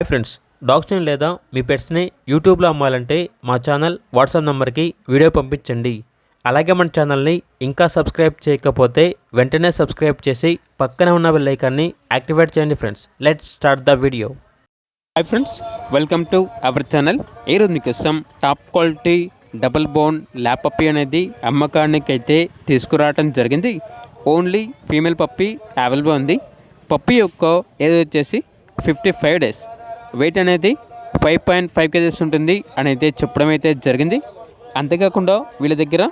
Hi friends, డాగ్స్ని లేదా మీ పెట్స్ని యూట్యూబ్లో అమ్మాలంటే మా ఛానల్ వాట్సాప్ నెంబర్కి వీడియో పంపించండి. అలాగే మన ఛానల్ని ఇంకా సబ్స్క్రైబ్ చేయకపోతే వెంటనే సబ్స్క్రైబ్ చేసి పక్కనే ఉన్న బెల్ ఐకాన్ని యాక్టివేట్ చేయండి. Friends, let's start the video. Hi friends, welcome to our channel. ఈరోజు మీకోసం top quality double bone lap puppy అనేది అమ్మకానికి అయితే తీసుకురావడం జరిగింది. ఓన్లీ ఫీమేల్ పప్పీ అవైలబుల్ ఉంది. పప్పీ యొక్క ఏజ్ వచ్చేసి 55 డేస్, వెయిట్ అనేది 5.5 kgs ఉంటుంది అని అయితే చెప్పడం అయితే జరిగింది. అంతేకాకుండా వీళ్ళ దగ్గర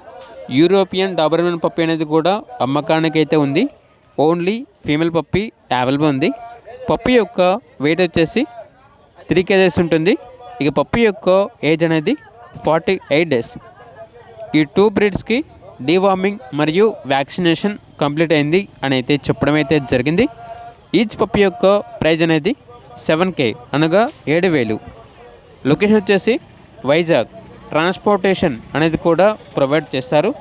యూరోపియన్ డాబర్మెన్ పప్పీ అనేది కూడా అమ్మకానికి అయితే ఉంది. ఓన్లీ ఫీమేల్ పప్పీ అవైలబుల్ ఉంది. పప్పీ యొక్క వెయిట్ వచ్చేసి 3 kgs ఉంటుంది. ఇక పప్పీ యొక్క ఏజ్ అనేది 48 డేస్. ఈ 2 బ్రీడ్స్కి డీవార్మింగ్ మరియు వ్యాక్సినేషన్ కంప్లీట్ అయింది అని అయితే చెప్పడం అయితే జరిగింది. ఈచ్ పప్పీ యొక్క ప్రైజ్ అనేది 7K అనగా 7,000. లొకేషన్ వచ్చేసి వైజాగ్. ట్రాన్స్పోర్టేషన్ అనేది కూడా ప్రొవైడ్ చేస్తారు.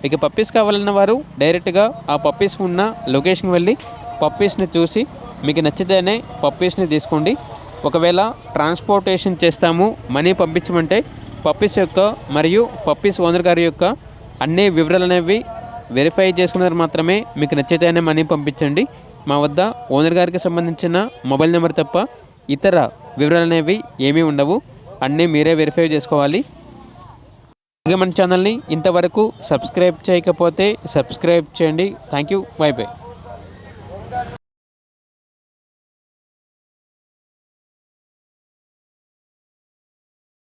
ఇక పప్పీస్ కావాలన్న వారు డైరెక్ట్గా ఆ పప్పీస్ ఉన్న లొకేషన్కి వెళ్ళి పప్పీస్ని చూసి మీకు నచ్చితేనే పప్పీస్ని తీసుకోండి. ఒకవేళ ట్రాన్స్పోర్టేషన్ చేస్తాము, మనీ పంపించమంటే పప్పీస్ యొక్క మరియు పప్పీస్ ఓనర్ గారి యొక్క అన్ని వివరాలు అనేవి వెరిఫై చేసుకున్నారు మాత్రమే మీకు నచ్చితేనే మనీ పంపించండి. మా వద్ద ఓనర్ గారికి సంబంధించిన మొబైల్ నెంబర్ తప్ప ఇతర వివరాలు అనేవి ఏమీ ఉండవు. అన్నీ మీరే వెరిఫై చేసుకోవాలి. అలాగే మన ఛానల్ని ఇంతవరకు సబ్స్క్రైబ్ చేయకపోతే సబ్స్క్రైబ్ చేయండి. Thank you. By by.